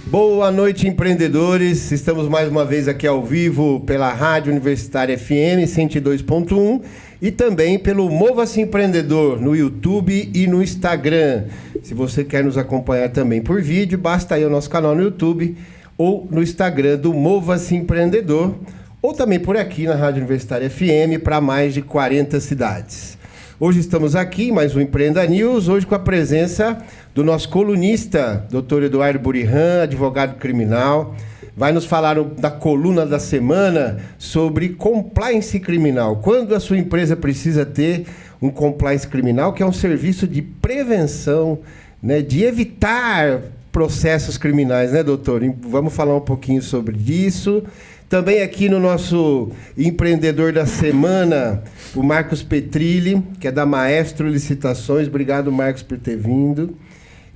Boa noite, empreendedores. Estamos mais uma vez aqui ao vivo pela Rádio Universitária FM 102.1 e também pelo Mova-se Empreendedor no YouTube e no Instagram. Se você quer nos acompanhar também por vídeo, basta ir ao nosso canal no YouTube ou no Instagram do Mova-se Empreendedor, ou também por aqui na Rádio Universitária FM para mais de 40 cidades. Hoje estamos aqui em mais um Empreenda News, hoje com a presença do nosso colunista, Dr. Eduardo Burihan, advogado criminal. Vai nos falar da coluna da semana sobre compliance criminal. Quando a sua empresa precisa ter um compliance criminal, que é um serviço de prevenção, né, de evitar processos criminais, né, doutor? Vamos falar um pouquinho sobre isso. Também aqui no nosso empreendedor da semana, o Marcos Petrilli, que é da Maestro Licitações. Obrigado, Marcos, por ter vindo.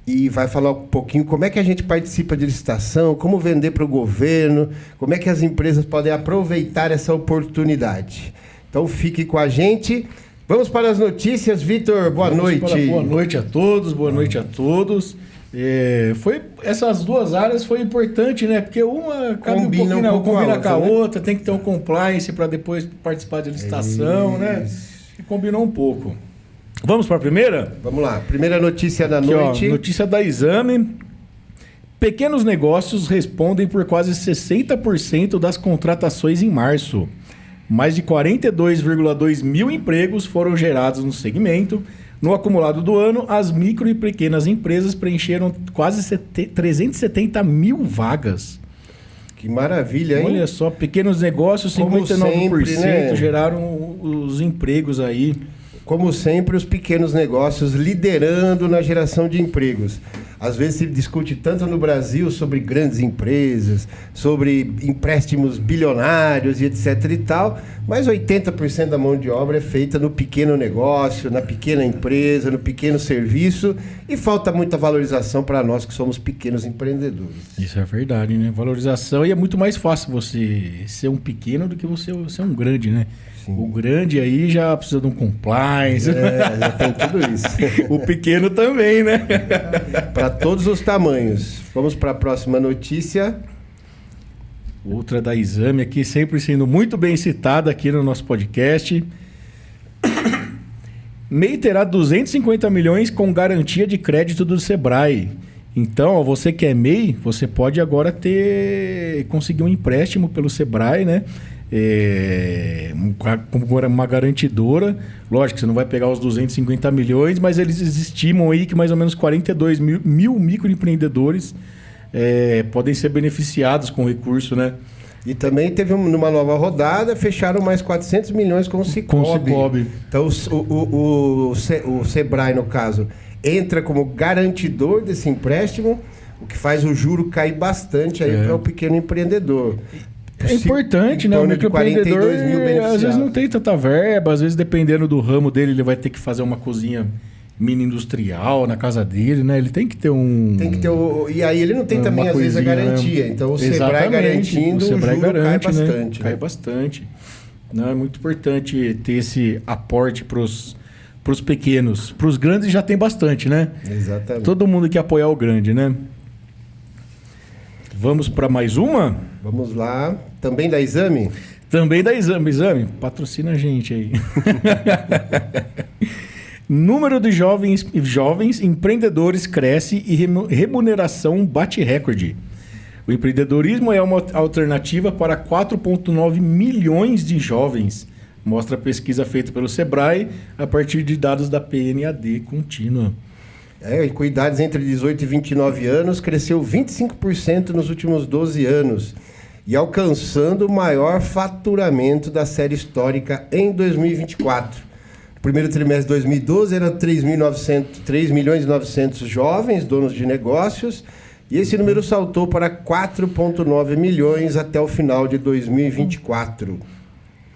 E vai falar um pouquinho como é que a gente participa de licitação, como vender para o governo, como é que as empresas podem aproveitar essa oportunidade. Então, fique com a gente. Vamos para as notícias. Vitor, boa noite. Boa noite a todos, boa noite a todos. Essas duas áreas foi importante, né? Porque uma combina com a outra, tem que ter um compliance para depois participar de licitação, né? E combinou um pouco. Vamos para a primeira? Vamos lá. Primeira notícia da noite. Notícia da Exame. Pequenos negócios respondem por quase 60% das contratações em março. Mais de 42,2 mil empregos foram gerados no segmento. No acumulado do ano, as micro e pequenas empresas preencheram quase 370 mil vagas. Que maravilha, hein? Olha só, pequenos negócios, 59% sempre, né? Geraram os empregos aí. Como sempre, os pequenos negócios liderando na geração de empregos. Às vezes se discute tanto no Brasil sobre grandes empresas, sobre empréstimos bilionários e etc e tal, mas 80% da mão de obra é feita no pequeno negócio, na pequena empresa, no pequeno serviço, e falta muita valorização para nós que somos pequenos empreendedores. Isso é verdade, né? Valorização, e é muito mais fácil você ser um pequeno do que você ser um grande, né? Sim. O grande aí já precisa de um compliance. Já tem tudo isso. O pequeno também, né? Para todos os tamanhos. Vamos para a próxima notícia. Outra da Exame aqui, sempre sendo muito bem citada aqui no nosso podcast. MEI terá 250 milhões com garantia de crédito do Sebrae. Então, você que é MEI, você pode agora conseguir um empréstimo pelo Sebrae, né? Como uma garantidora. Lógico que você não vai pegar os 250 milhões, mas eles estimam aí que mais ou menos 42 mil microempreendedores podem ser beneficiados com o recurso, né? E também teve numa nova rodada, fecharam mais 400 milhões com o Sicoob. Então o Sebrae, no caso, entra como garantidor desse empréstimo, o que faz o juro cair bastante aí para o pequeno empreendedor. É importante, né? O microempreendedor às vezes não tem tanta verba, às vezes dependendo do ramo dele, ele vai ter que fazer uma cozinha mini industrial na casa dele, né? Ele tem que ter e aí ele não tem também às vezes a garantia. Né? Então o Sebrae garantindo, o Sebrae garante, cai bastante. Né? Cai bastante. Não, é muito importante ter esse aporte para os pequenos. Para os grandes já tem bastante, né? Exatamente. Todo mundo quer apoiar o grande, né? Vamos para mais uma? Vamos lá. Também da Exame? Também da Exame. Exame, patrocina a gente aí. Número de jovens empreendedores cresce e remuneração bate recorde. O empreendedorismo é uma alternativa para 4,9 milhões de jovens, mostra a pesquisa feita pelo Sebrae a partir de dados da PNAD contínua. E com idades entre 18 e 29 anos, cresceu 25% nos últimos 12 anos e alcançando o maior faturamento da série histórica em 2024. No primeiro trimestre de 2012, eram 3.900.000 jovens, donos de negócios, e esse número saltou para 4,9 milhões até o final de 2024.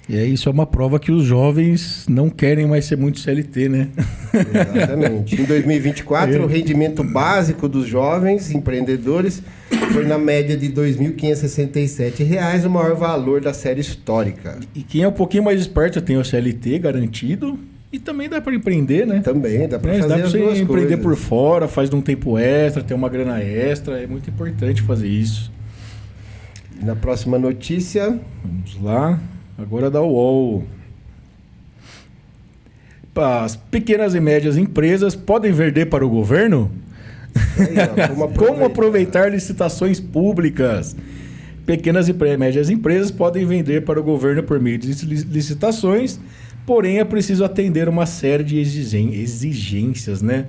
E isso é uma prova que os jovens não querem mais ser muito CLT, né? Exatamente. Em 2024, o rendimento básico dos jovens empreendedores foi na média de R$ 2.567, o maior valor da série histórica. E quem é um pouquinho mais esperto tem o CLT garantido E também dá para empreender, né? Também, dá para fazer dá pra as você duas empreender coisas. por fora, faz de um tempo extra, ter uma grana extra. É muito importante fazer isso. Na próxima notícia... Vamos lá. Agora da UOL. As pequenas e médias empresas podem vender para o governo? Aí, ó, Como aproveitar licitações públicas? Pequenas e médias empresas podem vender para o governo por meio de licitações, porém é preciso atender uma série de exigências, né?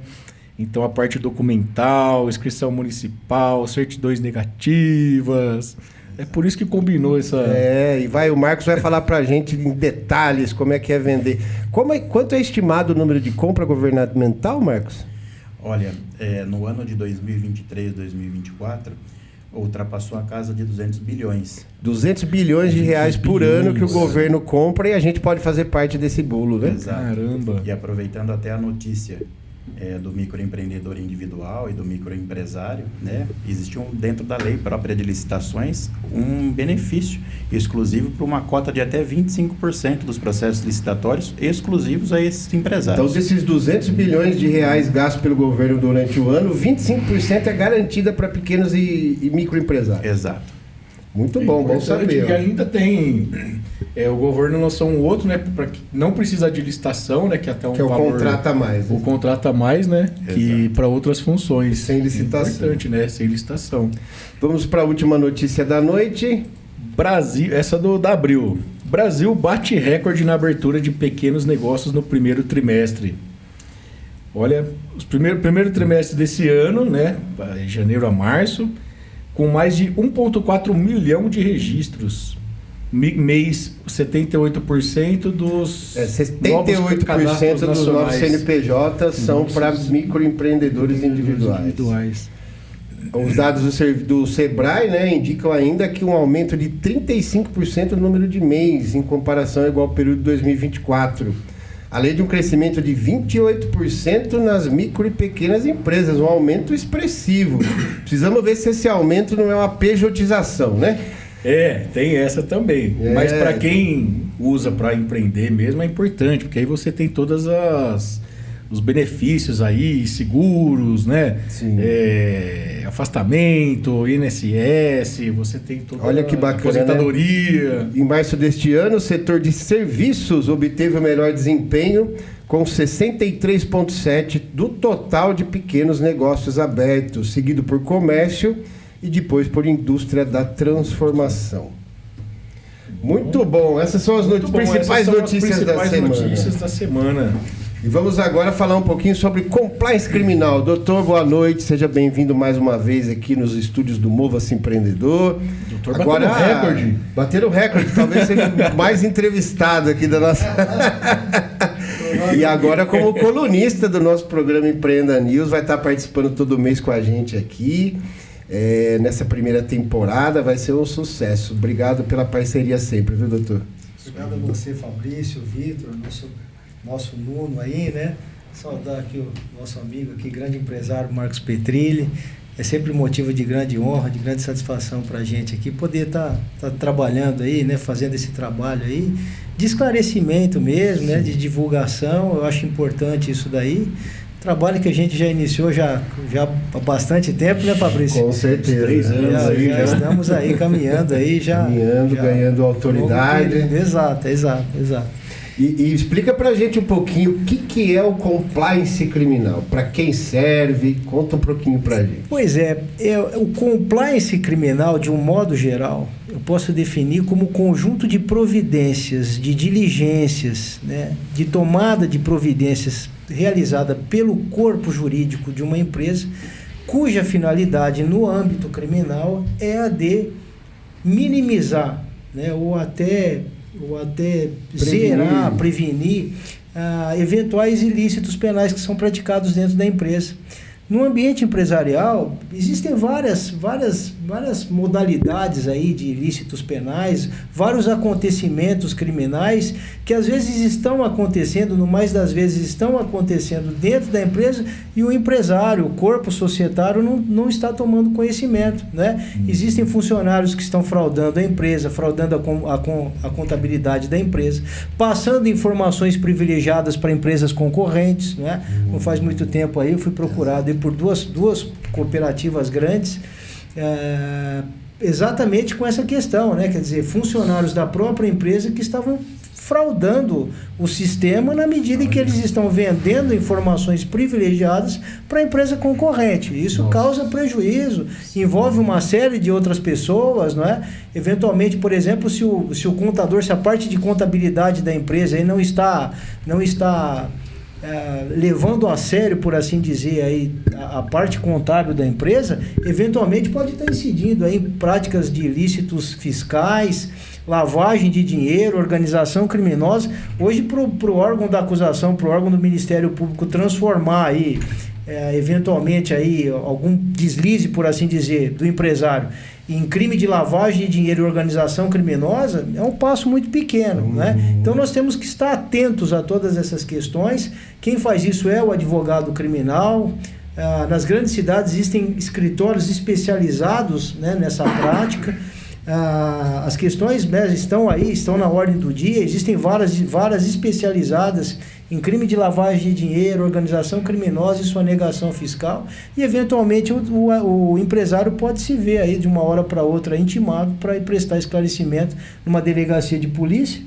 Então a parte documental, inscrição municipal, certidões negativas. É por isso que combinou essa... o Marcos vai falar pra gente em detalhes como é que é vender. Quanto é estimado o número de compra governamental, Marcos? Olha, no ano de 2023, 2024, ultrapassou a casa de 200 bilhões. 200 bilhões de reais por ano que o governo compra e a gente pode fazer parte desse bolo, né? Exato. Caramba! E aproveitando até a notícia do microempreendedor individual e do microempresário, né? Existe dentro da lei própria de licitações um benefício exclusivo para uma cota de até 25% dos processos licitatórios exclusivos a esses empresários. Então, desses 200 bilhões de reais gastos pelo governo durante o ano, 25% é garantida para pequenos e microempresários. Exato. Muito bom saber. E ainda tem... o governo lançou um outro, né? Para que não precisa de licitação, né? Que até um que é o valor... contrata mais. O contrata mais, né? Que para outras funções. Sem licitação. Importante, né? Sem licitação. Vamos para a última notícia da noite. Brasil, essa da Abril. Brasil bate recorde na abertura de pequenos negócios no primeiro trimestre. Olha, primeiro trimestre desse ano, né? De janeiro a março, com mais de 1,4 milhão de registros. Mês, 78% dos 78% dos novos CNPJ são para microempreendedores individuais. Os dados do Sebrae, né, indicam ainda que um aumento de 35% no número de MEIs em comparação ao igual período de 2024. Além de um crescimento de 28% nas micro e pequenas empresas, um aumento expressivo. Precisamos ver se esse aumento não é uma pejotização, né? Tem essa também. Mas para quem usa para empreender mesmo é importante, porque aí você tem todas os benefícios aí, seguros, né? Afastamento, INSS, você tem toda Olha que bacana, aposentadoria. Né? Em março deste ano, o setor de serviços obteve o melhor desempenho, com 63,7% do total de pequenos negócios abertos, seguido por comércio e depois por indústria da transformação. Muito bom. Essas são as principais notícias da semana. E vamos agora falar um pouquinho sobre compliance criminal. Doutor, boa noite. Seja bem-vindo mais uma vez aqui nos estúdios do Mova-se Empreendedor. Doutor, agora recorde. Bateram recorde. Talvez seja o mais entrevistado aqui da nossa... E agora, como colunista do nosso programa Empreenda News, vai estar participando todo mês com a gente aqui. Nessa primeira temporada vai ser um sucesso. Obrigado pela parceria sempre, viu, doutor? Obrigado a você, Fabrício, Vitor, nosso Nuno aí, né? Saudar aqui o nosso amigo aqui, grande empresário Marcos Petrilli. É sempre motivo de grande honra, de grande satisfação para a gente aqui poder estar trabalhando aí, né? Fazendo esse trabalho aí de esclarecimento mesmo, né? De divulgação. Eu acho importante isso daí. Trabalho que a gente já iniciou já há bastante tempo, né, Fabrício? Com certeza. 3 anos aí. Já estamos aí caminhando aí, ganhando autoridade. Exato. E explica pra gente um pouquinho o que é o compliance criminal, para quem serve, conta um pouquinho pra gente. Pois o compliance criminal, de um modo geral, eu posso definir como conjunto de providências, de diligências, né, de tomada de providências realizada pelo corpo jurídico de uma empresa, cuja finalidade no âmbito criminal é a de minimizar, né, ou até prevenir eventuais ilícitos penais que são praticados dentro da empresa. No ambiente empresarial, existem várias várias modalidades aí de ilícitos penais, vários acontecimentos criminais que às vezes estão acontecendo, no mais das vezes estão acontecendo dentro da empresa e o empresário, o corpo societário não está tomando conhecimento, né? Existem funcionários que estão fraudando a empresa, fraudando a contabilidade da empresa, passando informações privilegiadas para empresas concorrentes, né? Não faz muito tempo aí eu fui procurado aí por duas cooperativas grandes, exatamente com essa questão, né? Quer dizer, funcionários da própria empresa que estavam fraudando o sistema na medida em que eles estão vendendo informações privilegiadas para a empresa concorrente. Isso causa prejuízo, envolve uma série de outras pessoas, não é? Eventualmente, por exemplo, se o contador, se a parte de contabilidade da empresa aí não está levando a sério, por assim dizer, aí, a parte contábil da empresa, eventualmente pode estar incidindo aí em práticas de ilícitos fiscais, lavagem de dinheiro, organização criminosa. Hoje, para o órgão da acusação, para o órgão do Ministério Público transformar aí, eventualmente, aí, algum deslize, por assim dizer, do empresário em crime de lavagem de dinheiro e organização criminosa, é um passo muito pequeno, né? Então nós temos que estar atentos a todas essas questões. Quem faz isso é o advogado criminal. Nas grandes cidades existem escritórios especializados, né, nessa prática. As questões, né, estão na ordem do dia. Existem varas especializadas em crime de lavagem de dinheiro, organização criminosa e sonegação fiscal, e eventualmente o empresário pode se ver aí de uma hora para outra intimado para ir prestar esclarecimento numa delegacia de polícia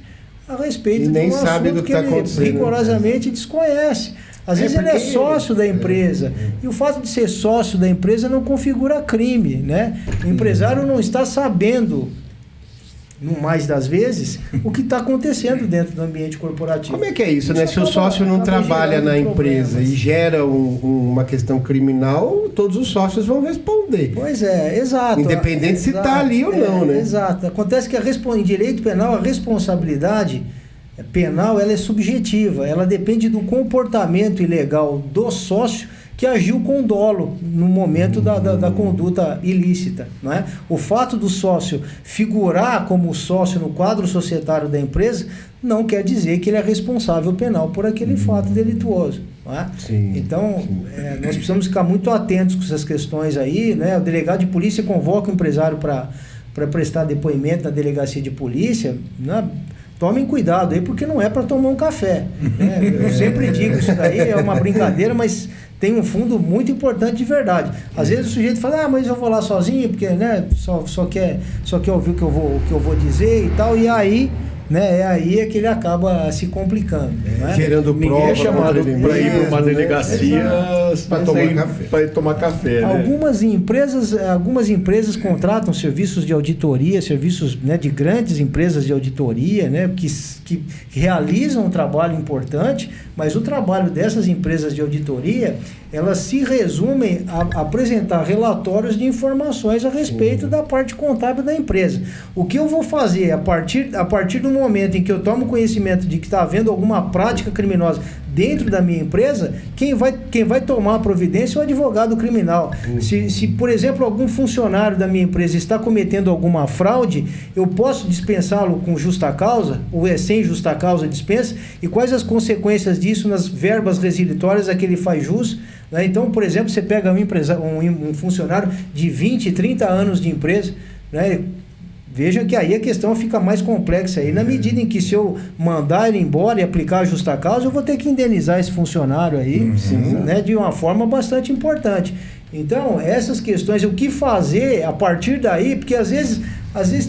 a respeito e nem de um sabe assunto do que está acontecendo, rigorosamente desconhece. Às vezes ele é sócio da empresa, e o fato de ser sócio da empresa não configura crime, né? O empresário não está sabendo, no mais das vezes, o que está acontecendo dentro do ambiente corporativo. Como é que é isso, né? Se o sócio não trabalha na empresa e gera uma questão criminal, todos os sócios vão responder. Pois é, exato. Independente se está ali ou não, né? Exato. Acontece que em direito penal, a responsabilidade penal ela é subjetiva. Ela depende do comportamento ilegal do sócio que agiu com dolo no momento da conduta ilícita, não é? O fato do sócio figurar como sócio no quadro societário da empresa não quer dizer que ele é responsável penal por aquele fato delituoso, não é? Sim, então, nós precisamos ficar muito atentos com essas questões aí, né? O delegado de polícia convoca o empresário para prestar depoimento na delegacia de polícia, né? Tomem cuidado aí, porque não é para tomar um café, né? Eu sempre digo, isso daí é uma brincadeira, mas tem um fundo muito importante de verdade. Às vezes o sujeito fala, mas eu vou lá sozinho, porque, né, só quer ouvir o que eu vou dizer e tal, e aí, né, é aí que ele acaba se complicando. Né? Gerando prova. Ninguém é chamado para ir para uma delegacia para tomar café. Né? Algumas empresas contratam serviços de auditoria, serviços, né, de grandes empresas de auditoria, né, que realizam um trabalho importante, mas o trabalho dessas empresas de auditoria, elas se resumem a apresentar relatórios de informações a respeito da parte contábil da empresa. O que eu vou fazer a partir do momento em que eu tomo conhecimento de que está havendo alguma prática criminosa dentro da minha empresa, quem vai tomar a providência é o advogado criminal. Se, por exemplo, algum funcionário da minha empresa está cometendo alguma fraude, eu posso dispensá-lo com justa causa, ou sem justa causa dispensa, e quais as consequências disso nas verbas resilitórias a que ele faz jus, né? Então, por exemplo, você pega um funcionário de 20, 30 anos de empresa, né? Veja que aí a questão fica mais complexa aí, na medida em que se eu mandar ele embora e aplicar a justa causa, eu vou ter que indenizar esse funcionário aí, né, de uma forma bastante importante. Então, essas questões, o que fazer a partir daí, porque às vezes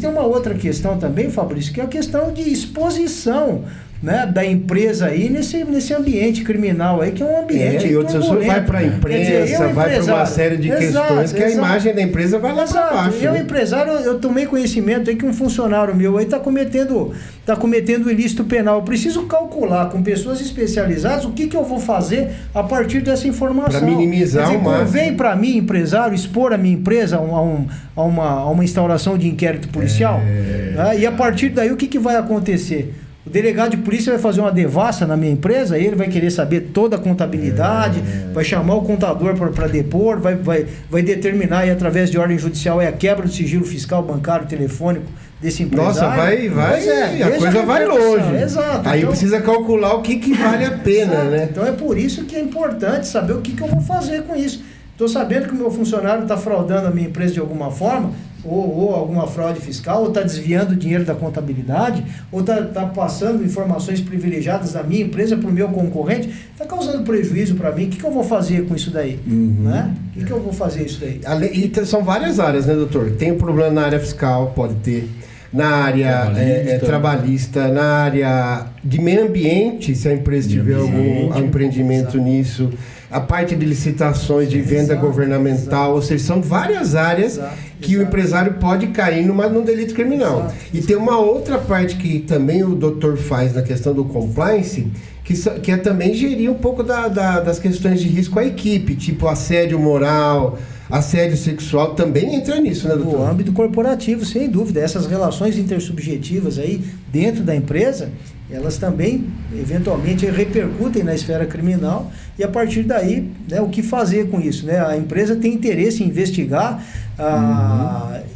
tem uma outra questão também, Fabrício, que é a questão de exposição, né, da empresa aí nesse ambiente criminal aí, que é um ambiente e outras pessoas vai para a imprensa, vai para uma série de questões que a imagem da empresa vai lá para baixo. Eu, empresário, eu tomei conhecimento aí que um funcionário meu aí está cometendo ilícito penal. Eu preciso calcular com pessoas especializadas o que eu vou fazer a partir dessa informação. Para minimizar o máximo. Convém para mim, empresário, expor a minha empresa a uma instauração de inquérito policial? Né? E a partir daí o que vai acontecer? O delegado de polícia vai fazer uma devassa na minha empresa, ele vai querer saber toda a contabilidade, vai chamar o contador para depor, vai determinar aí, através de ordem judicial, a quebra do sigilo fiscal, bancário, telefônico desse empresário. Nossa, a coisa vai longe. Exato. Aí então, precisa calcular o que vale a pena, exato. né? Então é por isso que é importante saber o que eu vou fazer com isso. Estou sabendo que o meu funcionário está fraudando a minha empresa de alguma forma, ou alguma fraude fiscal, ou está desviando dinheiro da contabilidade, ou está passando informações privilegiadas da minha empresa para o meu concorrente, está causando prejuízo para mim. O que eu vou fazer com isso daí? Né? O que eu vou fazer isso daí? E são várias áreas, né, doutor? Tem um problema na área fiscal, pode ter. Na área trabalhista, na área de meio ambiente, se a empresa tiver algum empreendimento nisso, a parte de licitações, de venda governamental, ou seja, são várias áreas que o empresário pode cair num delito criminal. E tem uma outra parte que também o doutor faz na questão do compliance, que é também gerir um pouco das questões de risco à equipe, tipo assédio moral, assédio sexual, também entra nisso, né, doutor? No âmbito corporativo, sem dúvida. Essas relações intersubjetivas aí dentro da empresa, elas também, eventualmente, repercutem na esfera criminal e, a partir daí, né, o que fazer com isso? Né? A empresa tem interesse em investigar.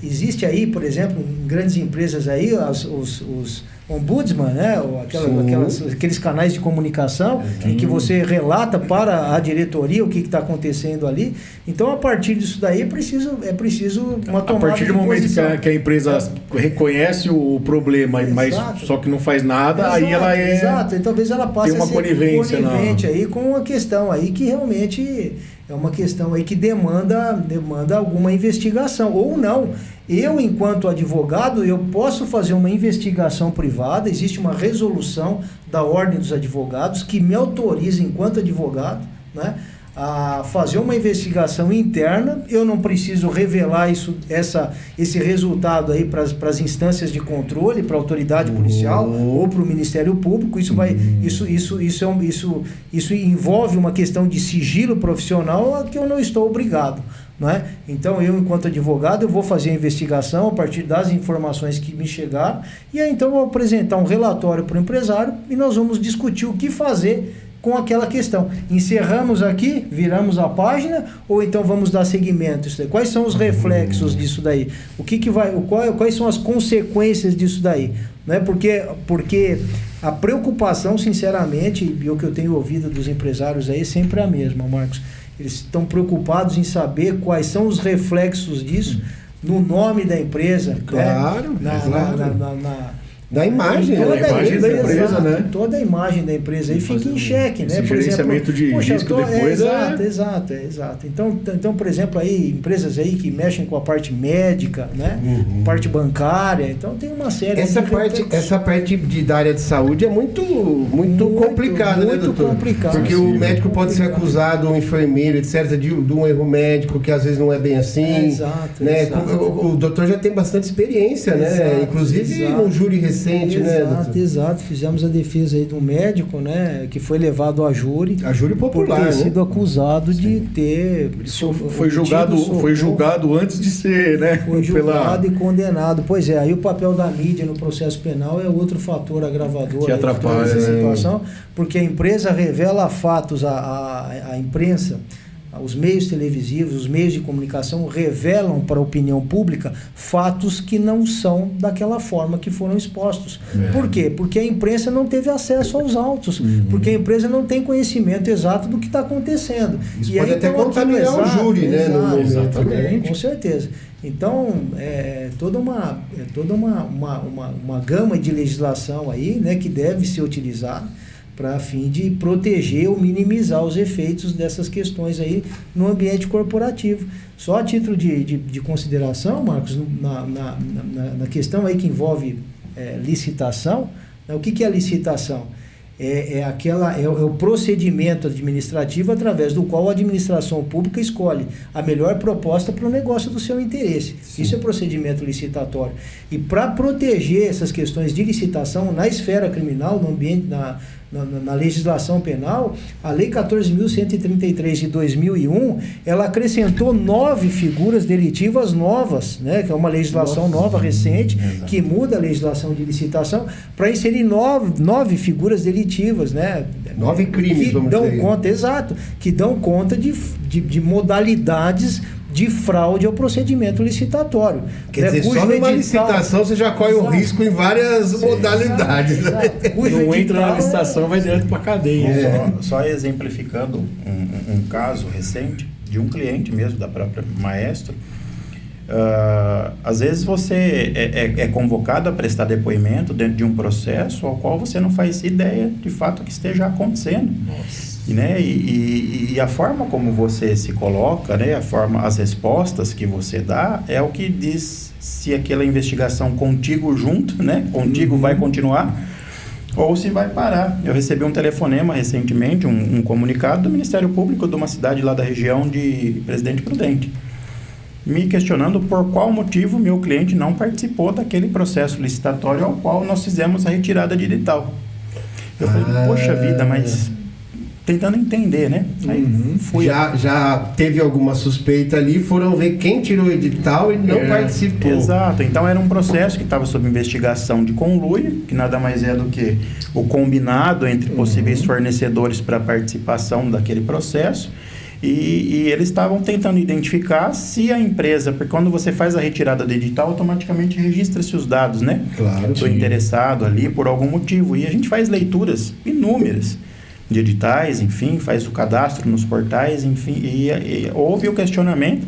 Existe aí, por exemplo, em grandes empresas aí, os ombudsman, né? Aqueles canais de comunicação em que você relata para a diretoria o que está acontecendo ali. Então, a partir disso daí, é preciso uma tomada. A partir do momento que a empresa reconhece o problema, mas só que não faz nada, aí ela é... Exato, e talvez ela passe a ser conivente aí com uma questão aí que realmente é uma questão aí que demanda alguma investigação, ou não. Eu, enquanto advogado, eu posso fazer uma investigação privada, existe uma resolução da Ordem dos Advogados que me autoriza, enquanto advogado, né, a fazer uma investigação interna. Eu não preciso revelar esse resultado aí para as instâncias de controle, para a autoridade policial ou para o Ministério Público. Isso envolve uma questão de sigilo profissional a que eu não estou obrigado. Não é? Então, eu, enquanto advogado, eu vou fazer a investigação a partir das informações que me chegaram, e aí então eu vou apresentar um relatório para o empresário e nós vamos discutir o que fazer com aquela questão. Encerramos aqui, viramos a página, ou então vamos dar seguimento? Quais são os reflexos disso daí? Quais são as consequências disso daí? Né? Porque a preocupação, sinceramente, e o que eu tenho ouvido dos empresários aí, sempre é a mesma, Marcos. Eles estão preocupados em saber quais são os reflexos disso no nome da empresa. Claro, né? Da imagem, toda da empresa, né? Toda a imagem da empresa aí fica em xeque, né? Por gerenciamento de risco depois Exato. Então, por exemplo, aí, empresas aí que mexem com a parte médica, né? Parte bancária, então tem uma série essa parte da área de saúde é muito complicada, né, doutor? Complicado. Porque o médico pode ser acusado, um enfermeiro, etc., de um erro médico que às vezes não é bem assim. Exato. O doutor já tem bastante experiência, né? Inclusive no júri recente, né, doutor? Exato. Fizemos a defesa aí de um médico, né, que foi levado a júri. A júri popular, por ter sido acusado de ter... Foi julgado antes de ser, né? Foi julgado e condenado. Pois é, aí o papel da mídia no processo penal é outro fator agravador que atrapalha essa situação, porque a empresa revela fatos, a imprensa, os meios televisivos, os meios de comunicação revelam para a opinião pública fatos que não são daquela forma que foram expostos. Por quê? Porque a imprensa não teve acesso aos autos, porque a empresa não tem conhecimento exato do que está acontecendo. Isso pode até contaminar o júri, né? Exatamente. Com certeza. Então, toda uma gama de legislação aí, né, que deve ser utilizada para fim de proteger ou minimizar os efeitos dessas questões aí no ambiente corporativo. Só a título de consideração, Marcos, na questão aí que envolve licitação, né, o que é a licitação? É o procedimento administrativo através do qual a administração pública escolhe a melhor proposta para o negócio do seu interesse. Sim. Isso é procedimento licitatório. E para proteger essas questões de licitação na esfera criminal, no ambiente na legislação penal, a Lei 14.133 de 2001, ela acrescentou 9 figuras delitivas novas, né? Que é uma legislação nova, recente, que muda a legislação de licitação para inserir 9 figuras delitivas, né? 9 crimes, que vamos dão dizer. conta, exato, que dão conta de modalidades de fraude ao procedimento licitatório. Quer dizer, só numa licitação você já corre o risco em várias modalidades. Não entra na licitação, vai direto para a cadeia. Só exemplificando um caso recente de um cliente mesmo, da própria Maestro. Às vezes você é convocado a prestar depoimento dentro de um processo ao qual você não faz ideia de fato que esteja acontecendo. Nossa. Né? E a forma como você se coloca, né? As respostas que você dá é o que diz se aquela investigação contigo junto, né? Contigo vai continuar ou se vai parar. Eu recebi um telefonema recentemente, um comunicado do Ministério Público de uma cidade lá da região de Presidente Prudente, me questionando por qual motivo meu cliente não participou daquele processo licitatório ao qual nós fizemos a retirada de edital. Eu falei, poxa vida, mas tentando entender, né? Aí Já teve alguma suspeita ali, foram ver quem tirou o edital e não participou. Exato, então era um processo que estava sob investigação de conluio, que nada mais é do que o combinado entre possíveis fornecedores para participação daquele processo. E eles estavam tentando identificar se a empresa, porque quando você faz a retirada do edital, automaticamente registra-se os dados, né? Claro. Do interessado ali por algum motivo. E a gente faz leituras inúmeras de editais, enfim, faz o cadastro nos portais, enfim, e houve o questionamento.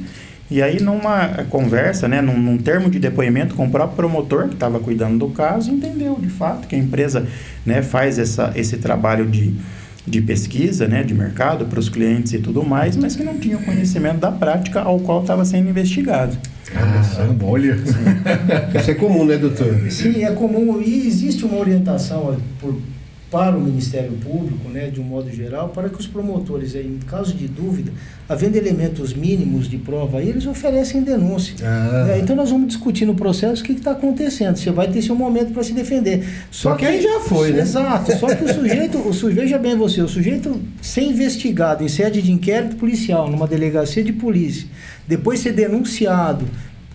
E aí, numa conversa, né, num termo de depoimento com o próprio promotor que estava cuidando do caso, entendeu de fato que a empresa, né, faz esse trabalho de pesquisa, né, de mercado para os clientes e tudo mais, mas que não tinha o conhecimento da prática ao qual estava sendo investigado. Caramba, olha. Isso é comum, né, doutor? Sim, é comum e existe uma orientação para o Ministério Público, né, de um modo geral, para que os promotores, em caso de dúvida, havendo elementos mínimos de prova, eles oferecem denúncia. Então nós vamos discutir no processo o que está acontecendo. Você vai ter seu momento para se defender. Só que aí já foi, né? Exato. Só que o sujeito, veja bem você, o sujeito ser investigado em sede de inquérito policial, numa delegacia de polícia, depois ser denunciado,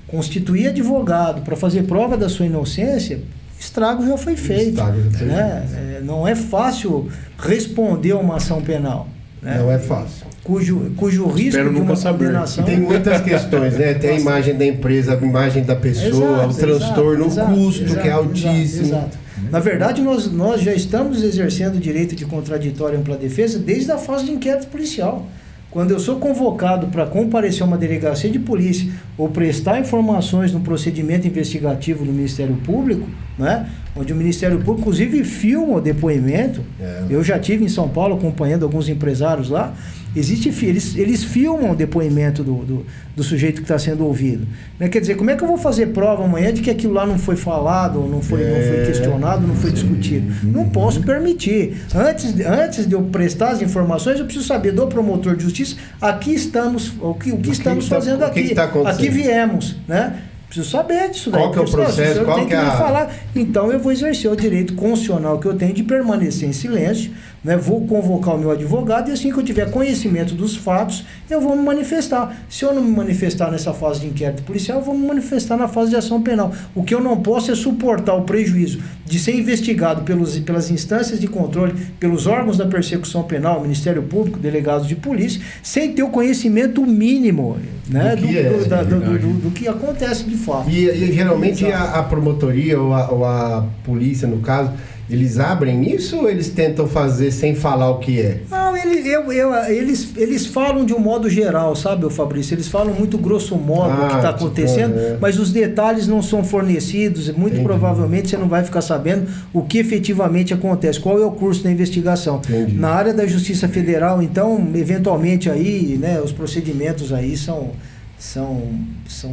constituir advogado para fazer prova da sua inocência, estrago já foi feito. Né? Não é fácil responder a uma ação penal. Né? Não é fácil. Cujo risco de uma condenação... Tem muitas questões, né? Tem a imagem da empresa, a imagem da pessoa, o transtorno, o custo, que é altíssimo. Exato. Na verdade, nós já estamos exercendo o direito de contraditório e ampla defesa desde a fase de inquérito policial. Quando eu sou convocado para comparecer a uma delegacia de polícia ou prestar informações no procedimento investigativo do Ministério Público, né, onde o Ministério Público, inclusive, filma o depoimento, eu já estive em São Paulo acompanhando alguns empresários lá, eles filmam o depoimento do sujeito que está sendo ouvido. Né? Quer dizer, como é que eu vou fazer prova amanhã de que aquilo lá não foi falado, não foi questionado, não foi discutido? Não posso permitir. Antes de eu prestar as informações, eu preciso saber do promotor de justiça, aqui estamos, o que estamos fazendo aqui. Aqui viemos, né? Preciso saber disso daí. Qual que é o processo? Qual que é falar. Então eu vou exercer o direito constitucional que eu tenho de permanecer em silêncio, né? Vou convocar o meu advogado e assim que eu tiver conhecimento dos fatos, eu vou me manifestar. Se eu não me manifestar nessa fase de inquérito policial, eu vou me manifestar na fase de ação penal. O que eu não posso é suportar o prejuízo de ser investigado pelas instâncias de controle, pelos órgãos da persecução penal, Ministério Público, delegados de polícia, sem ter o conhecimento mínimo, né, do que acontece de fato. E geralmente a promotoria ou a polícia, no caso, eles abrem isso ou eles tentam fazer sem falar o que é? Não, eles falam de um modo geral, sabe, Fabrício? Eles falam muito grosso modo o que está acontecendo, mas os detalhes não são fornecidos. Muito provavelmente você não vai ficar sabendo o que efetivamente acontece, qual é o curso da investigação. Entendi. Na área da Justiça Federal, então, eventualmente aí, né, os procedimentos aí são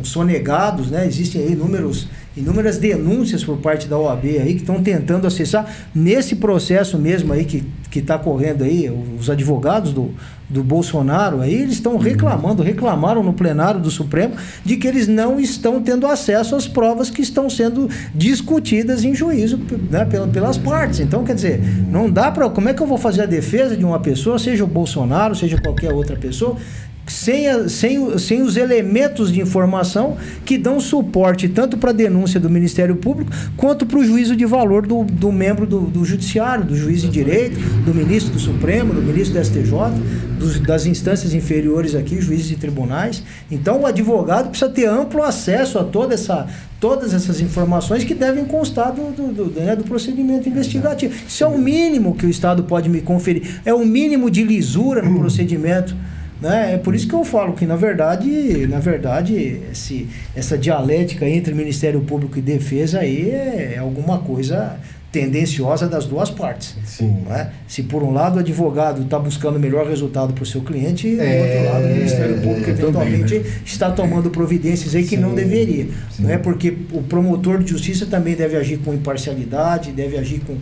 sonegados, né? Existem aí inúmeras denúncias por parte da OAB aí que estão tentando acessar nesse processo mesmo aí que que está correndo aí, os advogados do Bolsonaro aí, eles estão reclamaram no plenário do Supremo de que eles não estão tendo acesso às provas que estão sendo discutidas em juízo, né, pelas partes. Então, quer dizer, não dá para... Como é que eu vou fazer a defesa de uma pessoa, seja o Bolsonaro, seja qualquer outra pessoa, sem os elementos de informação que dão suporte tanto para a denúncia do Ministério Público quanto para o juízo de valor do membro do Judiciário, do juiz de direito, do ministro do Supremo, do ministro do STJ, das instâncias inferiores aqui, juízes de tribunais. Então, o advogado precisa ter amplo acesso a todas essas informações que devem constar do procedimento investigativo. Isso é o mínimo que o Estado pode me conferir, é o mínimo de lisura no procedimento. Né? É por isso que eu falo que, na verdade essa dialética entre Ministério Público e Defesa aí é alguma coisa tendenciosa das duas partes. Sim. Né? Se por um lado o advogado está buscando o melhor resultado para o seu cliente, e do outro lado o Ministério Público eventualmente também, né? Está tomando providências aí que não deveria. Não é? Porque o promotor de justiça também deve agir com imparcialidade, deve agir com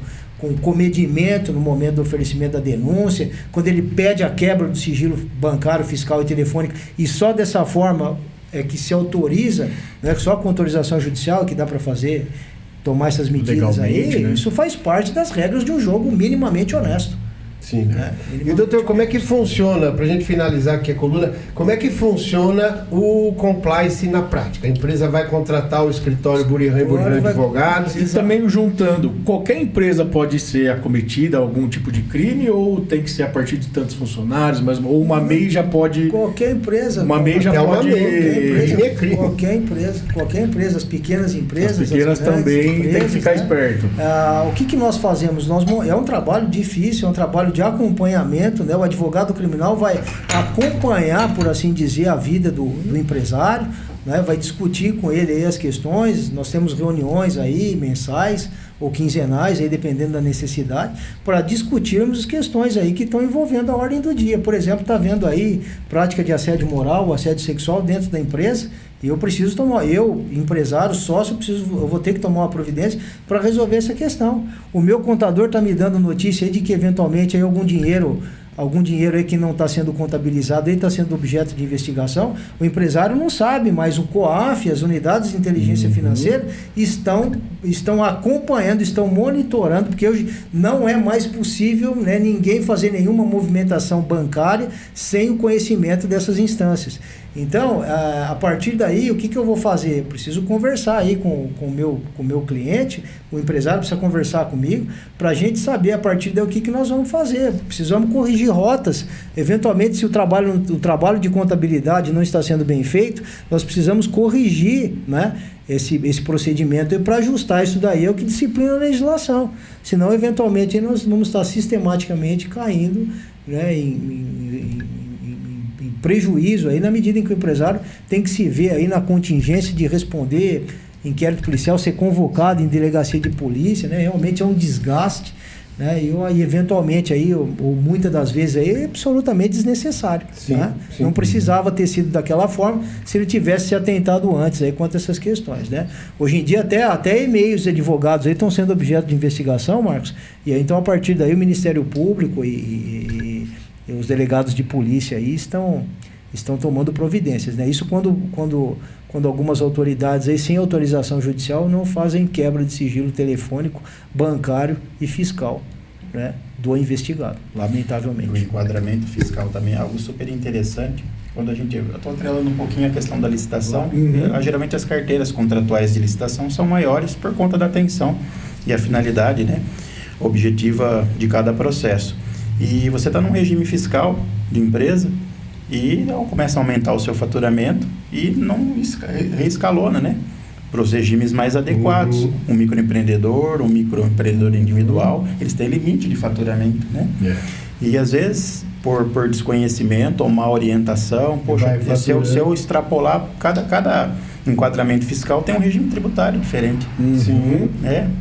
comedimento no momento do oferecimento da denúncia, quando ele pede a quebra do sigilo bancário, fiscal e telefônico, e só dessa forma é que se autoriza, né, só com autorização judicial que dá para tomar essas medidas aí, né? Isso faz parte das regras de um jogo minimamente honesto. Sim. Né? E, doutor, como é que funciona, para a gente finalizar aqui a coluna, como é que funciona o compliance na prática? A empresa vai contratar o escritório Burihan Advogados? E também juntando, qualquer empresa pode ser acometida a algum tipo de crime ou tem que ser a partir de tantos funcionários, ou uma MEI já pode... Qualquer empresa. Uma MEI já pode... Qualquer empresa, as pequenas empresas... As pequenas também tem que ficar esperto. O que nós fazemos? É um trabalho difícil, é um trabalho de acompanhamento, né? O advogado criminal vai acompanhar, por assim dizer, a vida do empresário, né? Vai discutir com ele aí as questões. Nós temos reuniões aí mensais ou quinzenais, aí dependendo da necessidade, para discutirmos as questões aí que estão envolvendo a ordem do dia. Por exemplo, está vendo aí prática de assédio moral, assédio sexual dentro da empresa. Eu preciso empresário, sócio, eu vou ter que tomar uma providência para resolver essa questão. O meu contador está me dando notícia aí de que eventualmente aí algum dinheiro aí que não está sendo contabilizado, está sendo objeto de investigação. O empresário não sabe, mas o COAF, as unidades de inteligência financeira estão acompanhando, estão monitorando, porque hoje não é mais possível, né, ninguém fazer nenhuma movimentação bancária sem o conhecimento dessas instâncias. Então, a partir daí, o que eu vou fazer? Eu preciso conversar aí com o meu cliente, o empresário precisa conversar comigo, para a gente saber a partir daí o que nós vamos fazer. Precisamos corrigir rotas. Eventualmente, se o trabalho de contabilidade não está sendo bem feito, nós precisamos corrigir, né, esse procedimento para ajustar isso daí é o que disciplina a legislação. Senão, eventualmente, nós vamos estar sistematicamente caindo, né, em prejuízo aí, na medida em que o empresário tem que se ver aí na contingência de responder inquérito policial, ser convocado em delegacia de polícia, né? Realmente é um desgaste, né? E eventualmente aí, ou muitas das vezes aí, é absolutamente desnecessário. Sim, né? sim. Não precisava ter sido daquela forma se ele tivesse se atentado antes aí quanto a essas questões, né? Hoje em dia até e-mails de advogados aí estão sendo objeto de investigação, Marcos, e aí então a partir daí o Ministério Público e os delegados de polícia aí estão tomando providências, né? Isso quando algumas autoridades aí, sem autorização judicial, não fazem quebra de sigilo telefônico, bancário e fiscal, né, do investigado, lamentavelmente. O enquadramento fiscal também é algo super interessante. Quando eu estou atrelando um pouquinho a questão da licitação, geralmente as carteiras contratuais de licitação são maiores por conta da atenção e a finalidade, né, objetiva de cada processo. E você está num regime fiscal de empresa e começa a aumentar o seu faturamento e não reescalona, né, para os regimes mais adequados. Um microempreendedor individual, eles têm limite de faturamento, né? E às vezes, por desconhecimento ou má orientação, poxa, se eu extrapolar cada enquadramento fiscal tem um regime tributário diferente. Sim.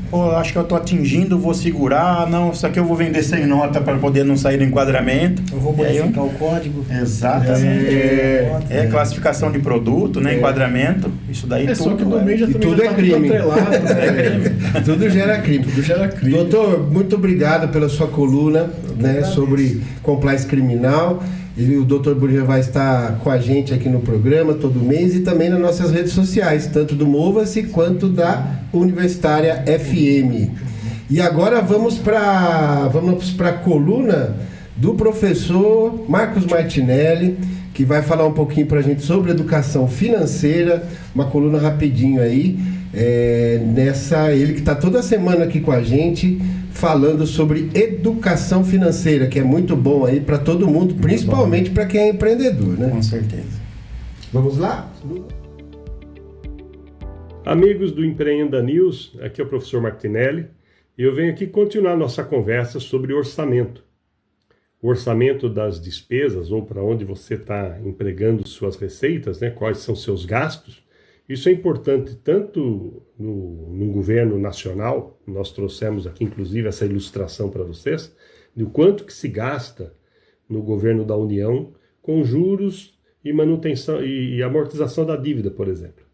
Pô, acho que eu estou atingindo, vou segurar, não, isso aqui eu vou vender sem nota para poder não sair do enquadramento. Eu vou modificar o código. Exatamente. Classificação de produto, né, enquadramento, isso daí tudo. Só que no meio já também tudo já é tá crime. atrelado, né? Tudo gera crime. Tudo gera crime. Doutor, muito obrigado pela sua coluna, né, sobre compliance criminal. O Dr. Burja vai estar com a gente aqui no programa todo mês e também nas nossas redes sociais, tanto do Mova-se quanto da Universitária FM. E agora vamos para a coluna do professor Marcos Martinelli, que vai falar um pouquinho para a gente sobre educação financeira, uma coluna rapidinho aí, ele que está toda semana aqui com a gente, falando sobre educação financeira, que é muito bom aí para todo mundo, principalmente para quem é empreendedor, né? Com certeza. Vamos lá? Amigos do Empreenda News, aqui é o professor Martinelli, e eu venho aqui continuar nossa conversa sobre orçamento. O orçamento das despesas, ou para onde você está empregando suas receitas, né? Quais são seus gastos. Isso é importante tanto no governo nacional, nós trouxemos aqui inclusive essa ilustração para vocês, do quanto que se gasta no governo da União com juros e manutenção e amortização da dívida, por exemplo.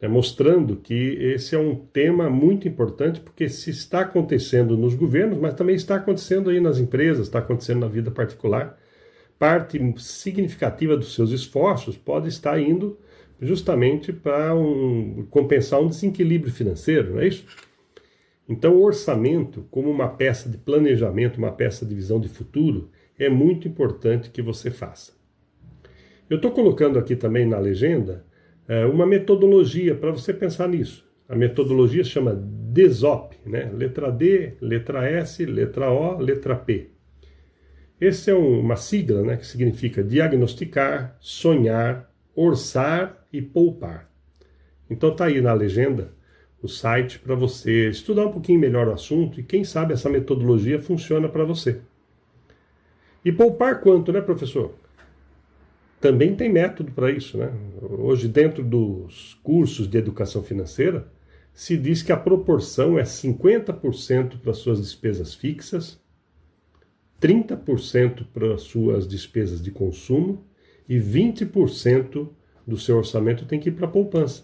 Mostrando que esse é um tema muito importante, porque se está acontecendo nos governos, mas também está acontecendo aí nas empresas, está acontecendo na vida particular. Parte significativa dos seus esforços pode estar indo justamente para compensar um desequilíbrio financeiro, não é isso? Então, o orçamento, como uma peça de planejamento, uma peça de visão de futuro, é muito importante que você faça. Eu estou colocando aqui também na legenda uma metodologia para você pensar nisso. A metodologia chama DESOP, né? Letra D, letra S, letra O, letra P. Essa é uma sigla, né, que significa diagnosticar, sonhar, orçar e poupar. Então está aí na legenda o site para você estudar um pouquinho melhor o assunto e quem sabe essa metodologia funciona para você. E poupar quanto, né, professor? Também tem método para isso, né? Hoje, dentro dos cursos de educação financeira, se diz que a proporção é 50% para suas despesas fixas, 30% para as suas despesas de consumo e 20% do seu orçamento tem que ir para a poupança.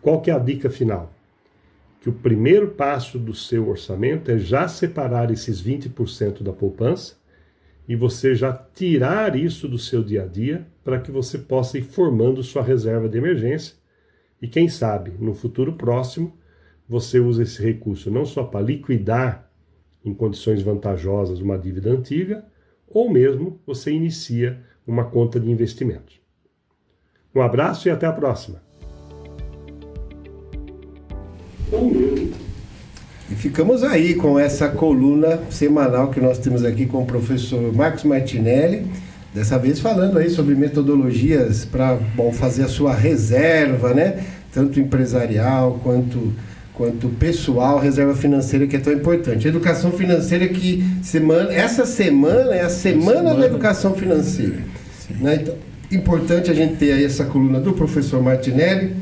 Qual que é a dica final? Que o primeiro passo do seu orçamento é já separar esses 20% da poupança e você já tirar isso do seu dia a dia para que você possa ir formando sua reserva de emergência e quem sabe, no futuro próximo, você usa esse recurso não só para liquidar em condições vantajosas uma dívida antiga, ou mesmo você inicia uma conta de investimentos. Um abraço e até a próxima. E ficamos aí com essa coluna semanal que nós temos aqui com o professor Marcos Martinelli, dessa vez falando aí sobre metodologias para fazer a sua reserva, né? Tanto empresarial quanto pessoal, reserva financeira que é tão importante. Educação financeira que essa semana é a semana da educação financeira. Né? Então, importante a gente ter aí essa coluna do professor Martinelli,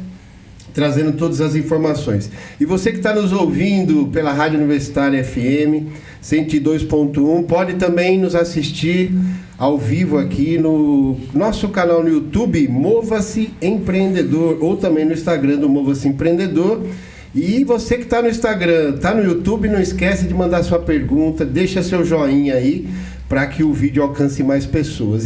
trazendo todas as informações. E você que está nos ouvindo pela Rádio Universitária FM 102.1, pode também nos assistir ao vivo aqui no nosso canal no YouTube, Mova-se Empreendedor, ou também no Instagram do Mova-se Empreendedor. E você que está no Instagram, está no YouTube, não esquece de mandar sua pergunta, deixa seu joinha aí para que o vídeo alcance mais pessoas.